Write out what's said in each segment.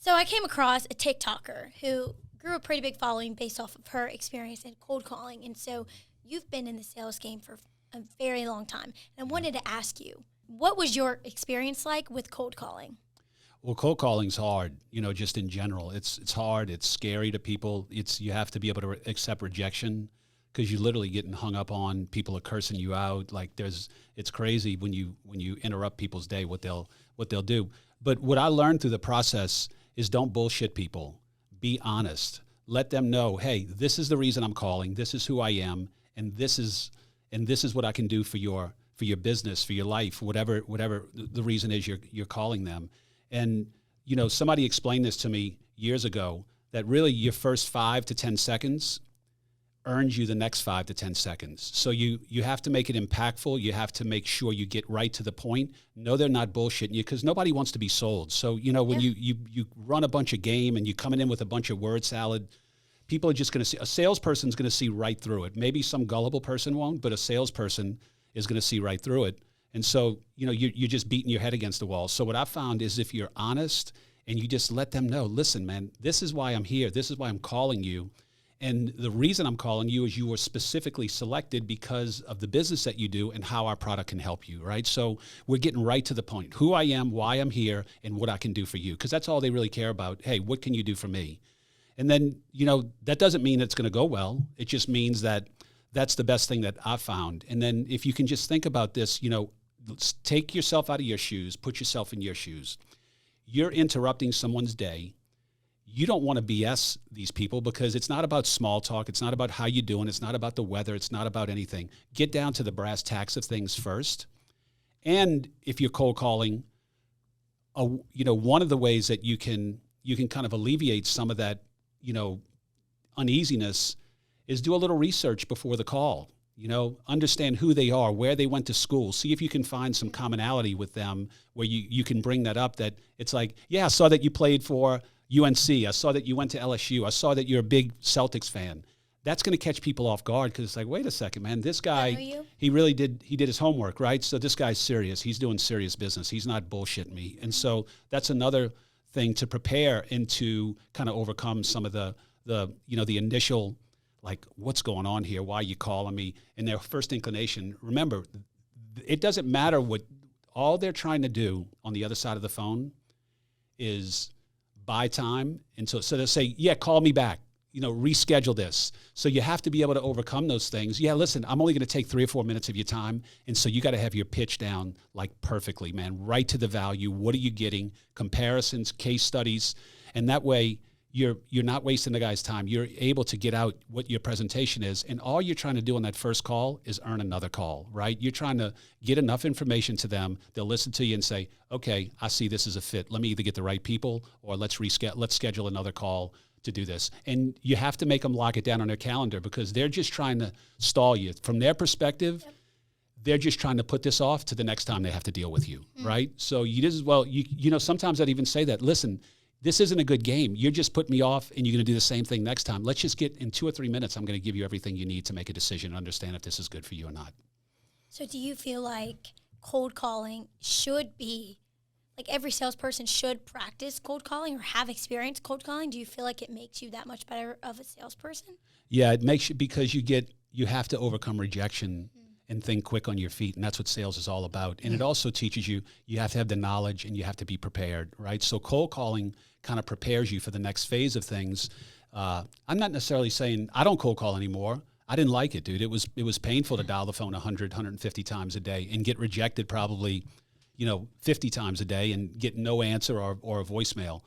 So I came across a TikToker who grew a pretty big following based off of her experience in cold calling. And so you've been in the sales game for a very long time. And I wanted to ask you, what was your experience like with cold calling? Well, cold calling's hard, just in general. It's hard. It's scary to people. You have to be able to accept rejection because you're literally getting hung up on. People are cursing you out. Like it's crazy when you interrupt people's day, what they'll do. But what I learned through the process is don't bullshit people. Be honest. Let them know, hey, this is the reason I'm calling. This is who I am, and this is what I can do for your business, for your life, whatever the reason is you're calling them. And somebody explained this to me years ago that really your first 5 to 10 seconds earns you the next 5 to 10 seconds. So you have to make it impactful. You have to make sure you get right to the point. No, they're not bullshitting you because nobody wants to be sold. So, when you run a bunch of game and you're coming in with a bunch of word salad, people are just going to see, a salesperson's going to see right through it. Maybe some gullible person won't, but a salesperson is going to see right through it. And so, you're just beating your head against the wall. So what I found is if you're honest and you just let them know, listen, man, this is why I'm here. This is why I'm calling you. And the reason I'm calling you is you were specifically selected because of the business that you do and how our product can help you, right? So we're getting right to the point, who I am, why I'm here, and what I can do for you. Because that's all they really care about. Hey, what can you do for me? And then, that doesn't mean it's going to go well. It just means that that's the best thing that I've found. And then if you can just think about this, take yourself out of your shoes, put yourself in your shoes. You're interrupting someone's day. You don't want to BS these people because it's not about small talk. It's not about how you're doing. It's not about the weather. It's not about anything. Get down to the brass tacks of things first. And if you're cold calling, one of the ways that you can kind of alleviate some of that, uneasiness is do a little research before the call. Understand who they are, where they went to school. See if you can find some commonality with them where you can bring that up, that it's like, yeah, I saw that you played for UNC. I saw that you went to LSU. I saw that you're a big Celtics fan. That's going to catch people off guard because it's like, wait a second, man, this guy, he did his homework, right? So this guy's serious. He's doing serious business. He's not bullshitting me. And so that's another thing to prepare and to kind of overcome some of the initial, like, what's going on here? Why are you calling me? And their first inclination, remember, it doesn't matter what, all they're trying to do on the other side of the phone is buy time. And so they'll say, yeah, call me back, reschedule this. So you have to be able to overcome those things. Yeah, listen, I'm only going to take 3 or 4 minutes of your time. And so you got to have your pitch down like perfectly, man, right to the value. What are you getting? Comparisons, case studies. And that way, you're not wasting the guy's time. You're able to get out what your presentation is. And all you're trying to do on that first call is earn another call, right? You're trying to get enough information to them. They'll listen to you and say, okay, I see this as a fit. Let me either get the right people or let's schedule another call to do this. And you have to make them lock it down on their calendar because they're just trying to stall you. From their perspective, they're just trying to put this off to the next time they have to deal with you, right? So you just, sometimes I'd even say that, listen, this isn't a good game. You're just putting me off and you're going to do the same thing next time. Let's just get in 2 or 3 minutes. I'm going to give you everything you need to make a decision and understand if this is good for you or not. So do you feel like cold calling should be, like every salesperson should practice cold calling or have experience cold calling? Do you feel like it makes you that much better of a salesperson? Yeah, it makes you, because you have to overcome rejection and think quick on your feet. And that's what sales is all about. And it also teaches you have to have the knowledge and you have to be prepared, right? So cold calling kind of prepares you for the next phase of things. I'm not necessarily saying I don't cold call anymore. I didn't like it, dude. It was painful to dial the phone 100, 150 times a day and get rejected probably, 50 times a day and get no answer or a voicemail.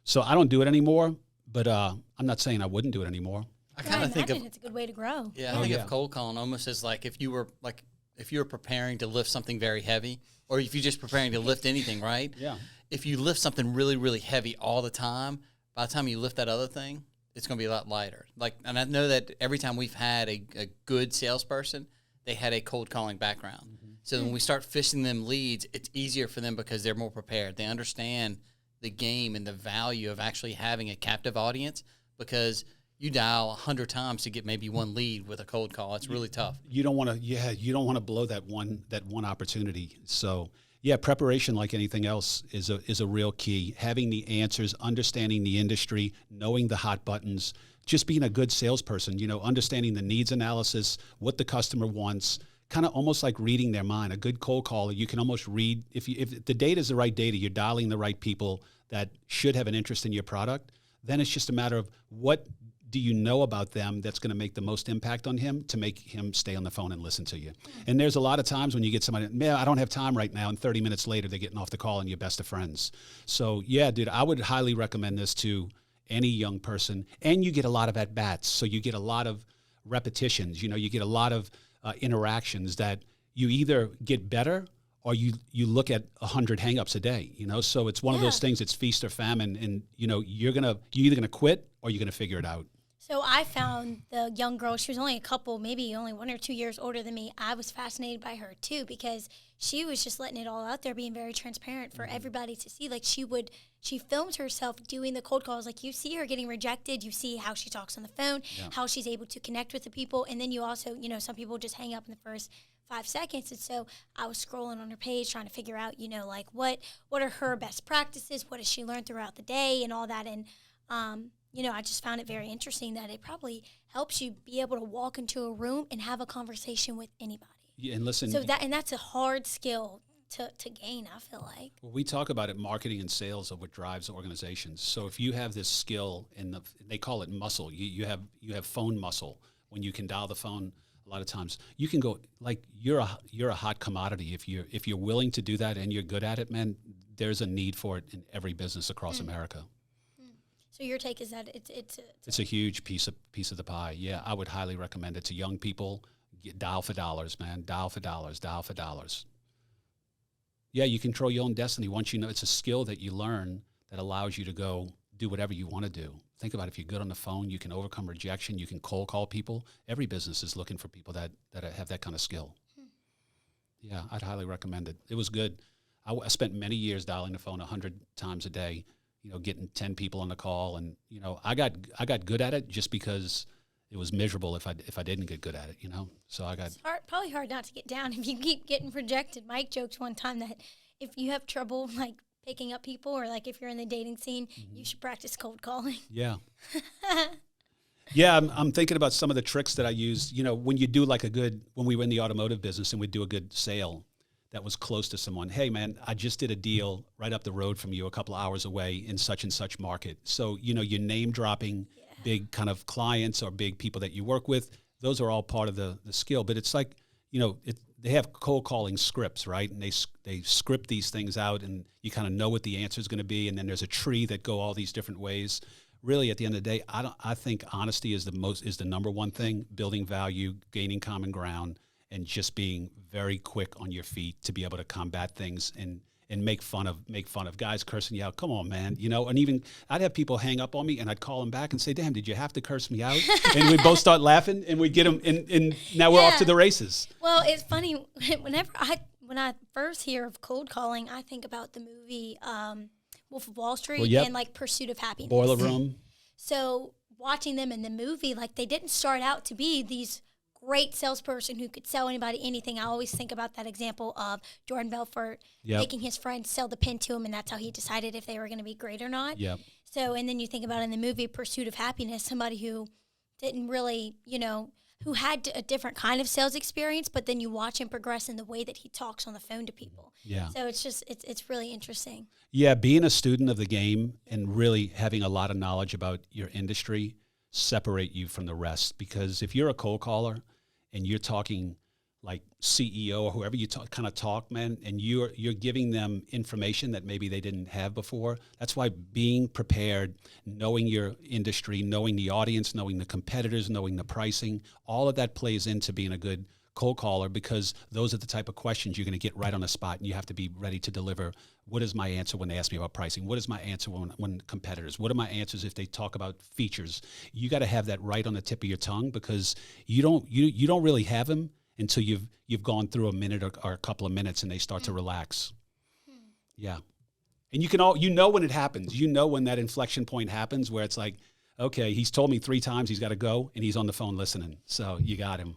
So I don't do it anymore, but I'm not saying I wouldn't do it anymore. I kind of think it's a good way to grow. Yeah, I think of cold calling almost as like if you were preparing to lift something very heavy, or if you're just preparing to lift anything, right? Yeah. If you lift something really, really heavy all the time, by the time you lift that other thing, it's going to be a lot lighter. And I know that every time we've had a good salesperson, they had a cold calling background. Mm-hmm. So when we start fishing them leads, it's easier for them because they're more prepared. They understand the game and the value of actually having a captive audience, because you dial 100 times to get maybe one lead with a cold call. It's really tough. You don't want to blow that one opportunity. So Yeah, preparation, like anything else, is a real key. Having the answers, understanding the industry, knowing the hot buttons, just being a good salesperson, understanding the needs analysis, what the customer wants, kind of almost like reading their mind. A good cold caller, you can almost read, if the data is the right data, you're dialing the right people that should have an interest in your product, then it's just a matter of what do you know about them that's going to make the most impact on him to make him stay on the phone and listen to you. And there's a lot of times when you get somebody, man, I don't have time right now, and 30 minutes later they're getting off the call and you're best of friends. So yeah, dude, I would highly recommend this to any young person. And you get a lot of at-bats, so you get a lot of repetitions, you get a lot of interactions that you either get better or you look at 100 hangups a day, so it's one of those things, it's feast or famine, and you're either gonna quit or you're gonna figure it out. So I found the young girl, she was only maybe only 1 or 2 years older than me. I was fascinated by her too, because she was just letting it all out there, being very transparent for everybody to see. Like she filmed herself doing the cold calls. Like you see her getting rejected, you see how she talks on the phone, how she's able to connect with the people. And then you also, some people just hang up in the first 5 seconds. And so I was scrolling on her page trying to figure out, like what are her best practices? What has she learned throughout the day and all that? And, I just found it very interesting that it probably helps you be able to walk into a room and have a conversation with anybody. Yeah, and listen. So that's a hard skill to gain, I feel like. Well, we talk about it, marketing and sales are what drives organizations. So if you have this skill, they call it muscle, you have phone muscle. When you can dial the phone, a lot of times you can go, like, you're a hot commodity. If you're willing to do that and you're good at it, man, there's a need for it in every business across America. So your take is that it's a huge piece of the pie. Yeah, I would highly recommend it to young people. Dial for dollars, man. Dial for dollars. Dial for dollars. Yeah, you control your own destiny. Once you know, it's a skill that you learn that allows you to go do whatever you want to do. Think about it. If you're good on the phone, you can overcome rejection. You can cold call people. Every business is looking for people that have that kind of skill. Yeah, I'd highly recommend it. It was good. I spent many years dialing the phone 100 times a day. Getting 10 people on the call, and I got good at it just because it was miserable if I didn't get good at it, So I got. It's probably hard not to get down if you keep getting rejected. Mike joked one time that if you have trouble like picking up people, or like if you're in the dating scene, you should practice cold calling. Yeah. Yeah, I'm thinking about some of the tricks that I used. When you do when we were in the automotive business and we'd do a good sale that was close to someone. Hey, man, I just did a deal right up the road from you, a couple of hours away in such and such market. So, you're name dropping big kind of clients or big people that you work with. Those are all part of the skill. But it's like, they have cold calling scripts, right? And they script these things out, and you kind of know what the answer is going to be. And then there's a tree that go all these different ways. Really, at the end of the day, I think honesty is the number one thing, building value, gaining common ground, and just being very quick on your feet to be able to combat things and make fun of guys cursing you out. Come on, man. And even I'd have people hang up on me and I'd call them back and say, damn, did you have to curse me out? And we'd both start laughing and we'd get them and now we're off to the races. Well, it's funny. When I first hear of cold calling, I think about the movie Wolf of Wall Street and like Pursuit of Happiness. Boiler Room. So watching them in the movie, like they didn't start out to be these great salesperson who could sell anybody anything. I always think about that example of Jordan Belfort making his friend sell the pen to him, and that's how he decided if they were going to be great or not. Yep. So, and then you think about in the movie Pursuit of Happiness, somebody who didn't really, who had a different kind of sales experience, but then you watch him progress in the way that he talks on the phone to people. Yeah. So it's really interesting. Yeah, being a student of the game and really having a lot of knowledge about your industry separate you from the rest, because if you're a cold caller and you're talking like CEO or whoever you kind of talk, man, and you're giving them information that maybe they didn't have before. That's why being prepared, knowing your industry, knowing the audience, knowing the competitors, knowing the pricing, all of that plays into being a good cold caller, because those are the type of questions you're going to get right on the spot, and you have to be ready to deliver. What is my answer when they ask me about pricing? What is my answer when competitors? What are my answers if they talk about features? You got to have that right on the tip of your tongue, because you don't really have them until you've gone through a minute or a couple of minutes and they start to relax. Yeah. And you know when it happens. You know when that inflection point happens where it's like, okay, he's told me 3 times he's got to go and he's on the phone listening. So you got him.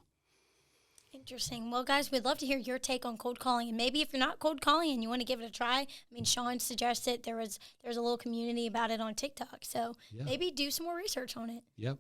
Interesting. Well, guys, we'd love to hear your take on cold calling, and maybe if you're not cold calling and you want to give it a try. I mean, Shawn suggested there's a little community about it on TikTok, so Yeah. maybe do some more research on it. Yep.